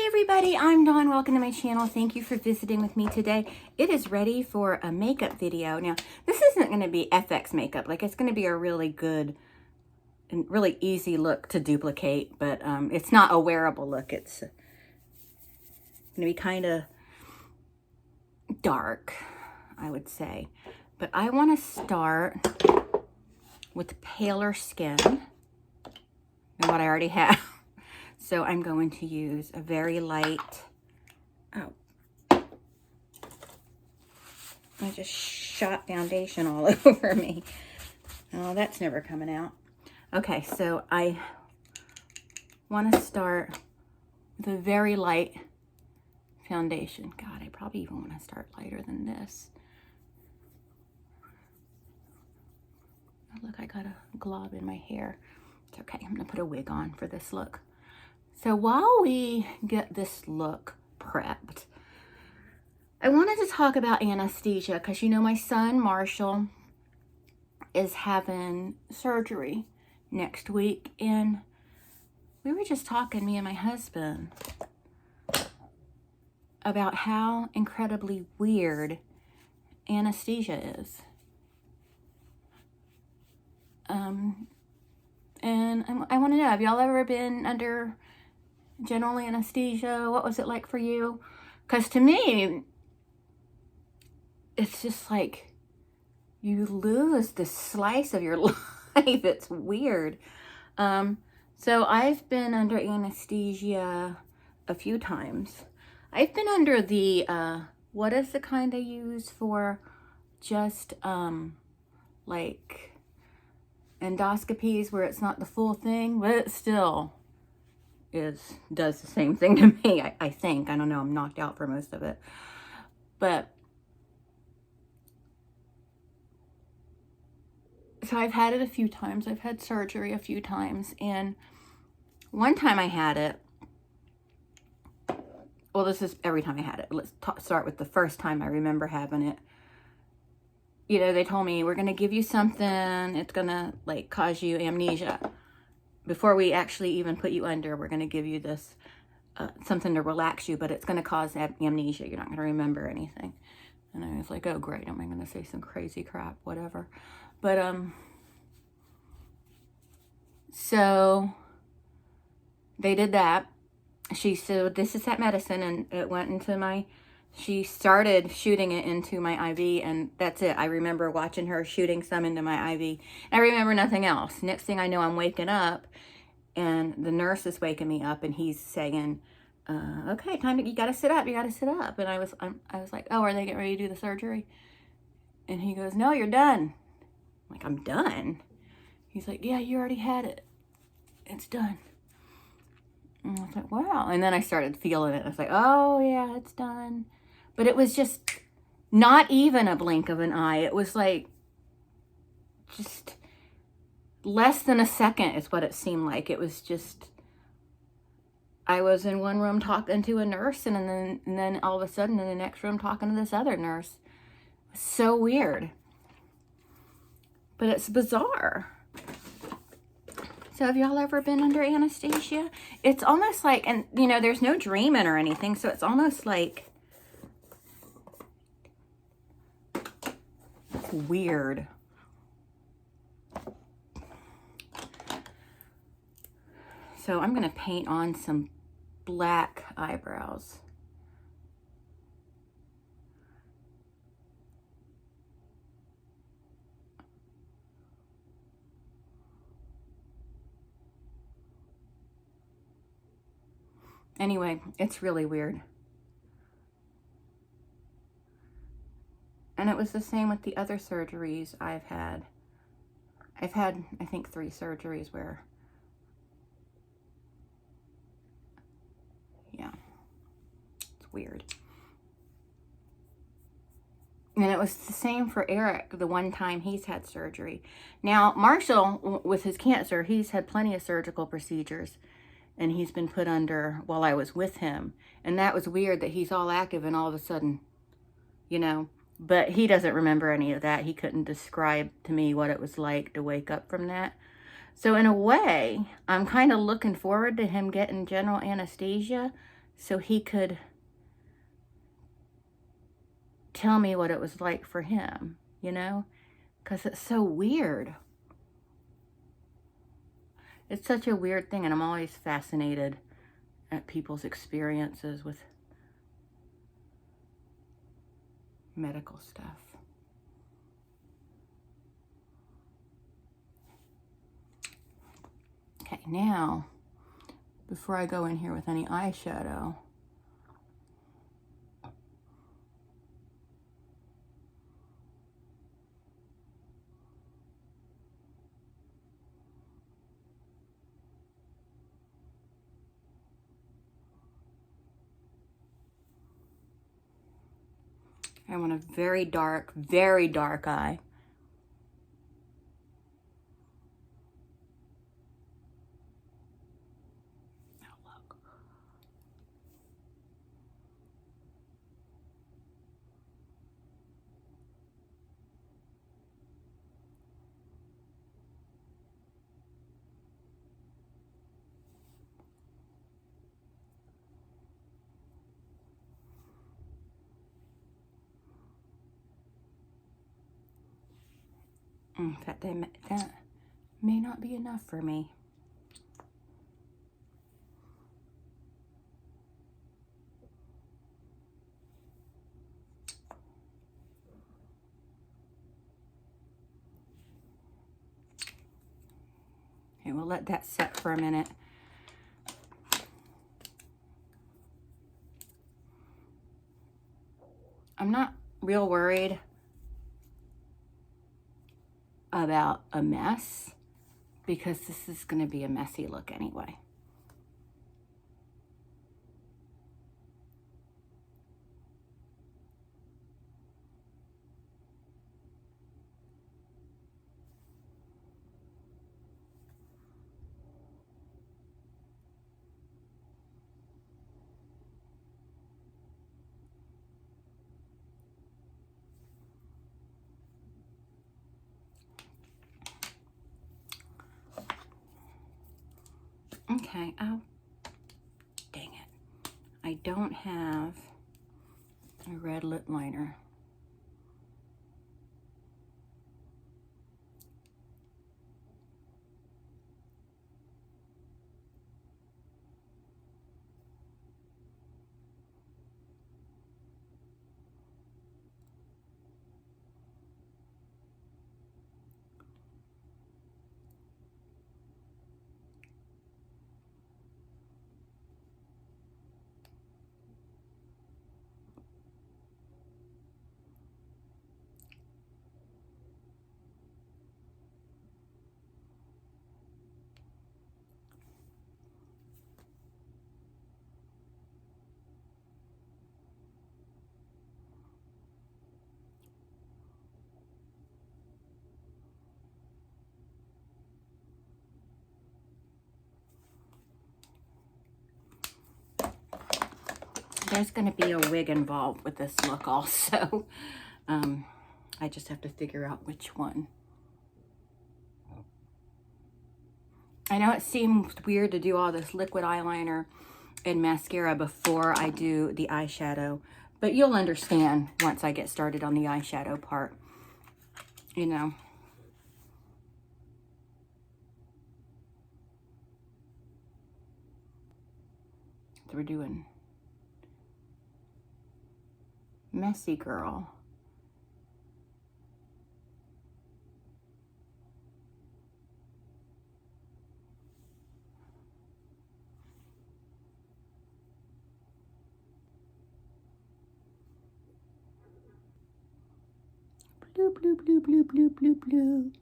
Everybody, I'm Dawn. Welcome to my channel. Thank you for visiting with me today. It is ready for a makeup video. Now, this isn't going to be FX makeup. Like, it's going to be a really good and really easy look to duplicate, but it's not a wearable look. It's going to be kind of dark, I would say. But I want to start with paler skin than what I already have. So I'm going to use a very light, I just shot foundation all over me. Oh, that's never coming out. Okay, so I want to start with a very light foundation. God, I probably even want to start lighter than this. Oh, look, I got a glob in my hair. It's okay, I'm going to put a wig on for this look. So while we get this look prepped, I wanted to talk about anesthesia because, you know, my son, Marshall, is having surgery next week. And we were just talking, me and my husband, about how incredibly weird anesthesia is. And I want to know, have y'all ever been under general anesthesia? What was it like for you? Because to me, it's just like you lose this slice of your life. It's weird. So I've been under anesthesia a few times. I've been under the, what is the kind they use for just, like endoscopies where it's not the full thing, but it still does the same thing to me, I think. I don't know, I'm knocked out for most of it. But so I've had it a few times. I've had surgery a few times. And one time I had it, well, this is every time I had it. Let's start with the first time I remember having it. You know, they told me, we're going to give you something. It's going to, like, cause you amnesia. Before we actually even put you under, we're going to give you this, something to relax you, but it's going to cause amnesia. You're not going to remember anything. And I was like, oh, great. Am I going to say some crazy crap? Whatever. But, so they did that. She said, this is that medicine, and it went into she started shooting it into my IV, and that's it. I remember watching her shooting some into my IV. I remember nothing else. Next thing I know, I'm waking up, and the nurse is waking me up, and he's saying, okay, you got to sit up. You got to sit up. And I was like, oh, are they getting ready to do the surgery? And he goes, no, you're done. I'm like, I'm done? He's like, yeah, you already had it. It's done. And I was like, wow. And then I started feeling it. I was like, oh, yeah, it's done. But it was just not even a blink of an eye. It was like just less than a second is what it seemed like. It was just, I was in one room talking to a nurse, and then all of a sudden in the next room talking to this other nurse. It was so weird. But it's bizarre. So have y'all ever been under anesthesia? It's almost like, and you know, there's no dreaming or anything, so it's almost like it's weird. So I'm gonna paint on some black eyebrows. Anyway, it's really weird. And it was the same with the other surgeries I've had. I've had, I think, 3 surgeries where, yeah, it's weird. And it was the same for Eric, the one time he's had surgery. Now, Marshall, with his cancer, he's had plenty of surgical procedures. And he's been put under while I was with him. And that was weird that he's all active and all of a sudden, you know. But he doesn't remember any of that. He couldn't describe to me what it was like to wake up from that. So in a way, I'm kind of looking forward to him getting general anesthesia so he could tell me what it was like for him, you know? Because it's so weird. It's such a weird thing, and I'm always fascinated at people's experiences with medical stuff. Okay, now, before I go in here with any eyeshadow, I want a very dark eye. In fact, that may not be enough for me. Okay, we'll let that set for a minute. I'm not real worried about a mess because this is going to be a messy look anyway. Okay, oh, dang it. I don't have a red lip liner. There's going to be a wig involved with this look also. I just have to figure out which one. I know it seems weird to do all this liquid eyeliner and mascara before I do the eyeshadow, but you'll understand once I get started on the eyeshadow part, you know. So we're doing Messy Girl. Blue, blue, blue, blue, blue, blue, blue.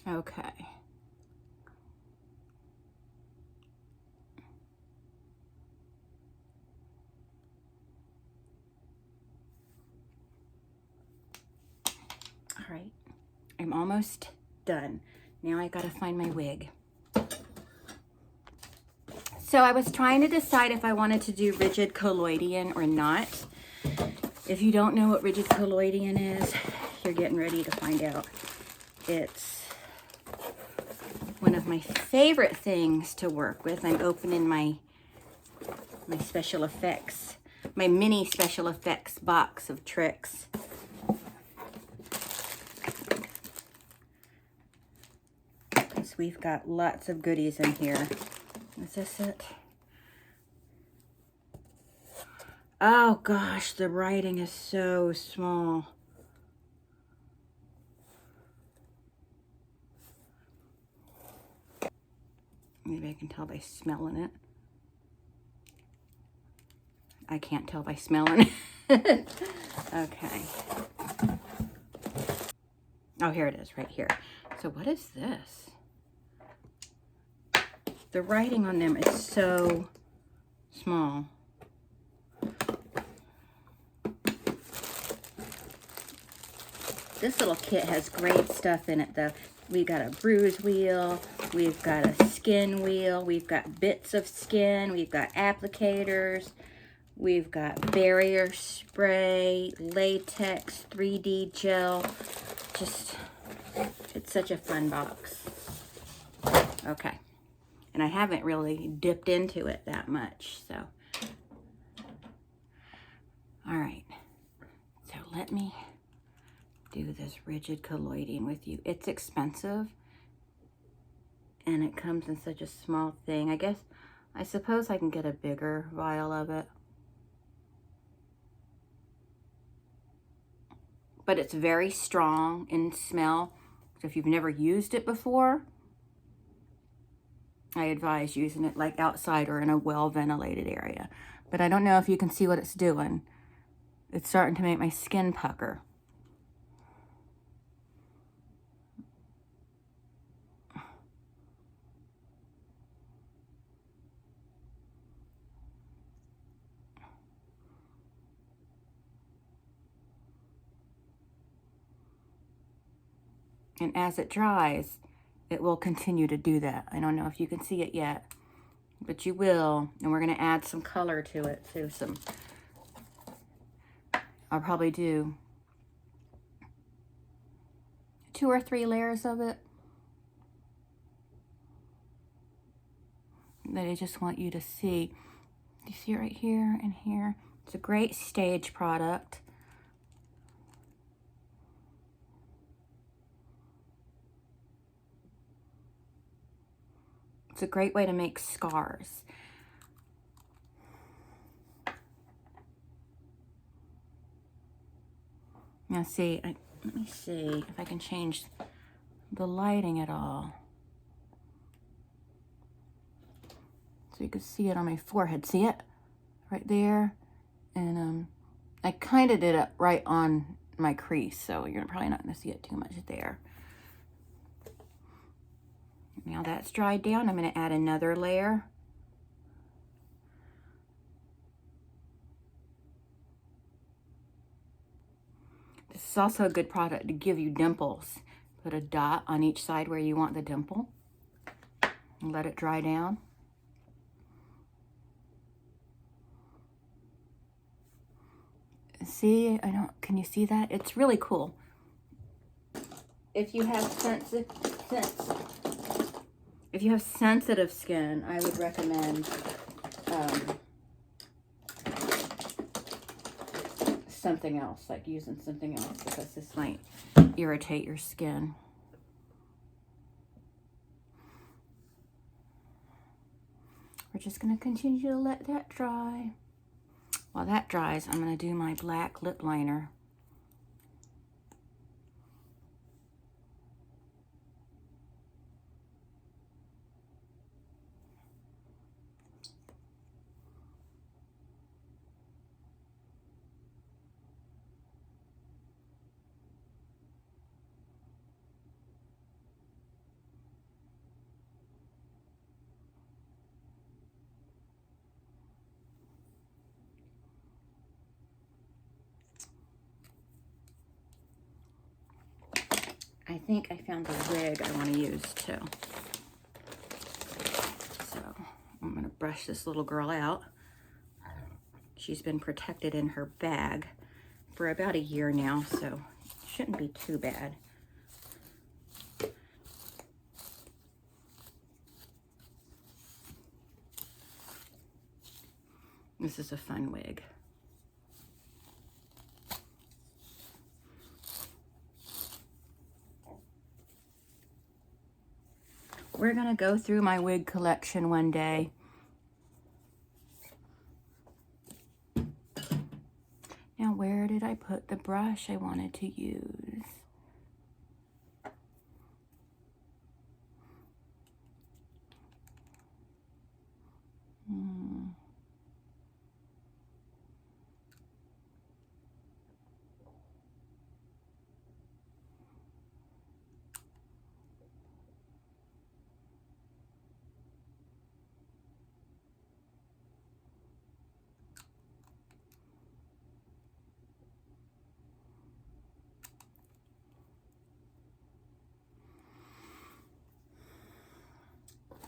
Okay. right, I'm almost done. Now I gotta find my wig. So I was trying to decide if I wanted to do rigid colloidal or not. If you don't know what rigid colloidal is, you're getting ready to find out. It's one of my favorite things to work with. I'm opening my special effects, my mini special effects box of tricks. Because we've got lots of goodies in here. Is this it? Oh gosh, the writing is so small. Maybe I can tell by smelling it. I can't tell by smelling it. Okay. Oh, here it is, right here. So what is this? The writing on them is so small. This little kit has great stuff in it though. We've got a bruise wheel, we've got a skin wheel, we've got bits of skin, we've got applicators, we've got barrier spray, latex, 3D gel. Just, it's such a fun box. Okay. And I haven't really dipped into it that much, so. All right. So let me do this rigid colloiding with you. It's expensive and it comes in such a small thing. I suppose I can get a bigger vial of it, but it's very strong in smell. So if you've never used it before, I advise using it like outside or in a well-ventilated area. But I don't know if you can see what it's doing. It's starting to make my skin pucker. And as it dries, it will continue to do that. I don't know if you can see it yet, but you will. And we're gonna add some color to it too. I'll probably do 2 or 3 layers of it. That I just want you to see. You see it right here and here? It's a great stage product. It's a great way to make scars. Now see, let me see if I can change the lighting at all. So you can see it on my forehead. See it? Right there. And I kind of did it right on my crease, so you're probably not going to see it too much there. Now that's dried down, I'm going to add another layer. This is also a good product to give you dimples. Put a dot on each side where you want the dimple and let it dry down. See, can you see that? It's really cool. If you have sensitive skin, I would recommend something else, like using something else, because this might irritate your skin. We're just going to continue to let that dry. While that dries, I'm going to do my black lip liner. think I found the wig I want to use too. So I'm going to brush this little girl out. She's been protected in her bag for about a year now, so it shouldn't be too bad. This is a fun wig. We're gonna go through my wig collection one day. Now, where did I put the brush I wanted to use?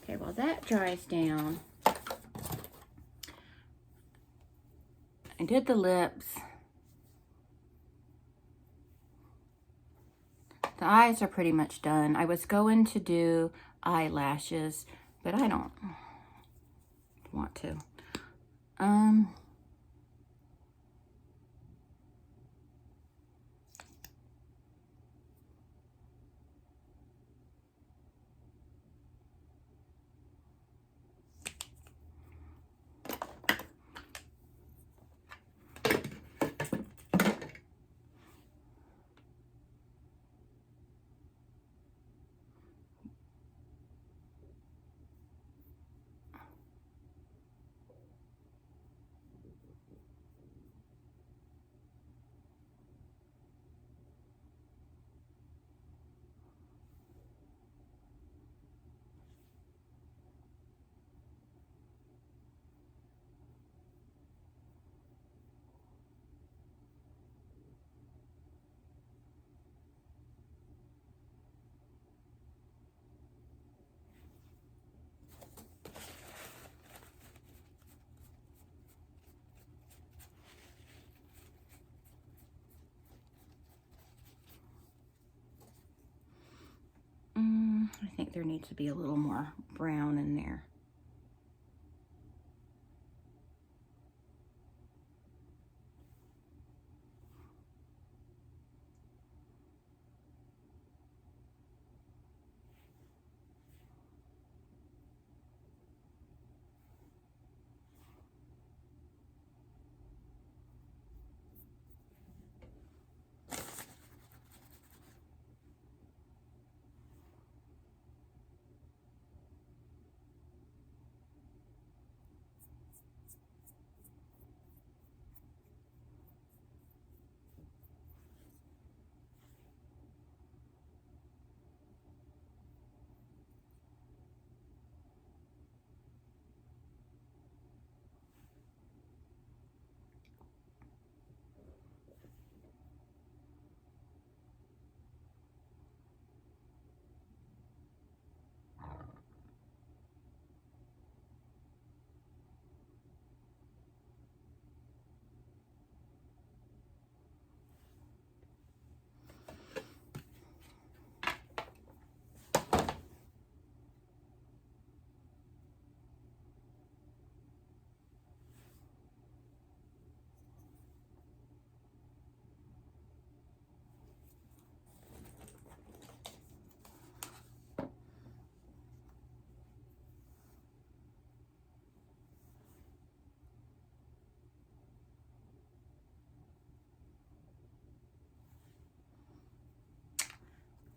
Okay, while that dries down, I did the lips. The eyes are pretty much done. I was going to do eyelashes, but I don't want to. I think there needs to be a little more brown in there.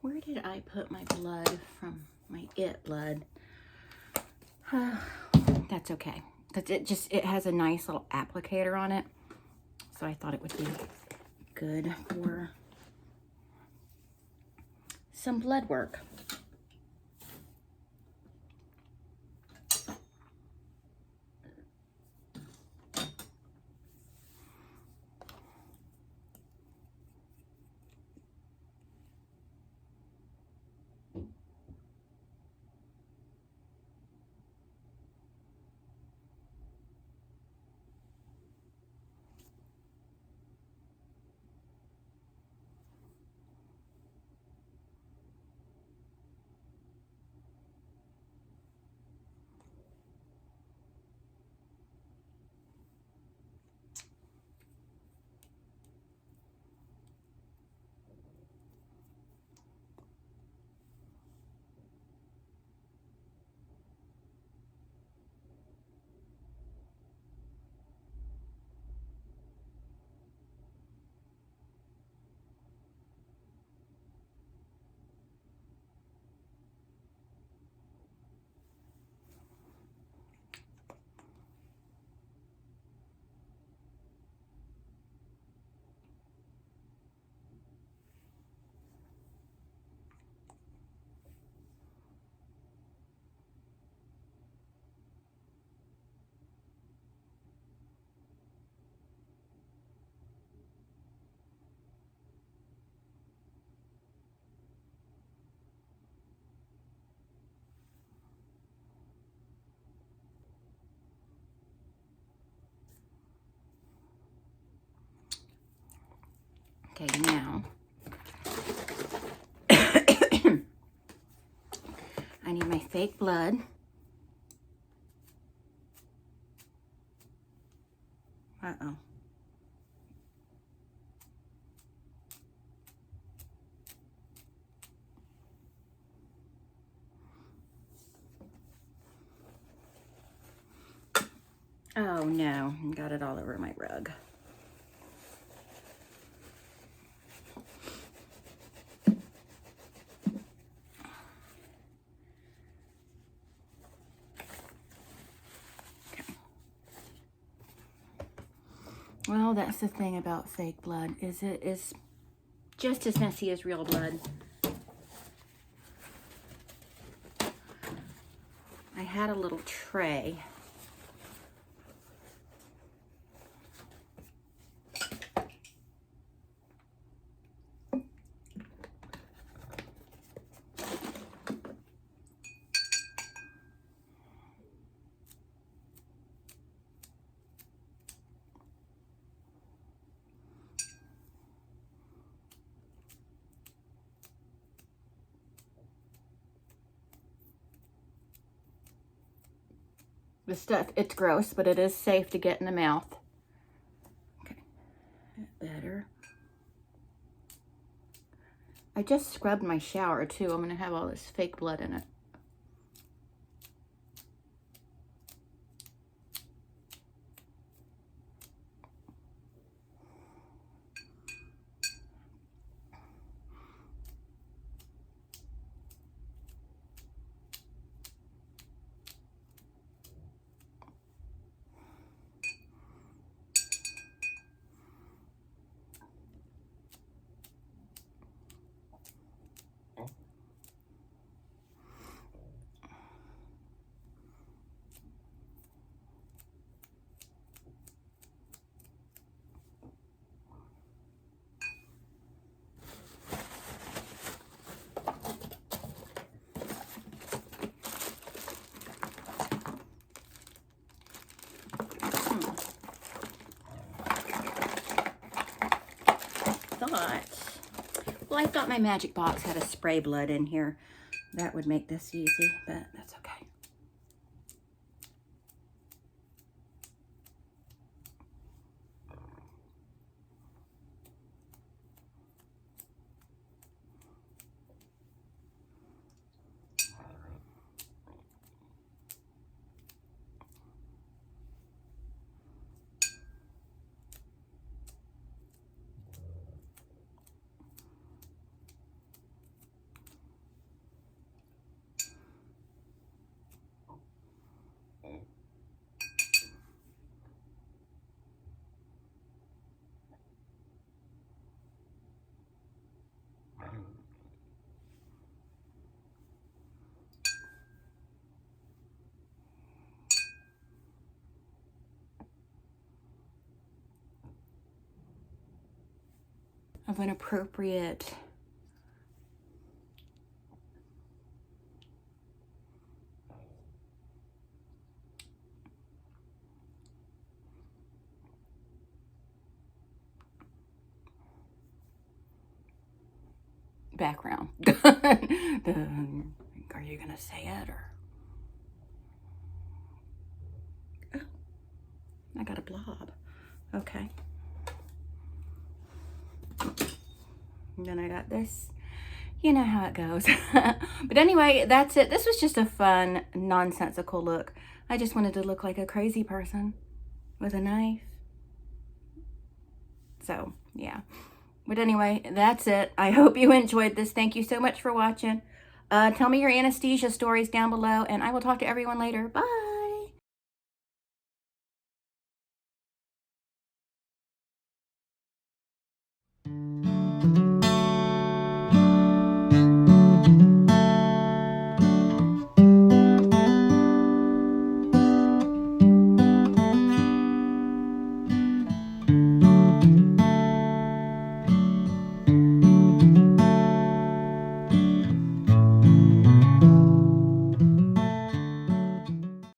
Where did I put my blood from my blood? That's okay, because it has a nice little applicator on it, so I thought it would be good for some blood work. Okay, now I need my fake blood. Uh-oh. Oh no, got it all over my rug. Well, that's the thing about fake blood, is it is just as messy as real blood. I had a little tray. The stuff, it's gross, but it is safe to get in the mouth. Okay, better. I just scrubbed my shower too. I'm gonna have all this fake blood in it. Well, I thought my magic box had a spray blood in here. That would make this easy, but that's okay. Of an appropriate background. Are you gonna say it or? Oh, I got a blob. Okay. And then I got this. You know how it goes. But anyway, that's it. This was just a fun, nonsensical look. I just wanted to look like a crazy person with a knife. So, yeah. But anyway, that's it. I hope you enjoyed this. Thank you so much for watching. Tell me your anesthesia stories down below, and I will talk to everyone later. Bye.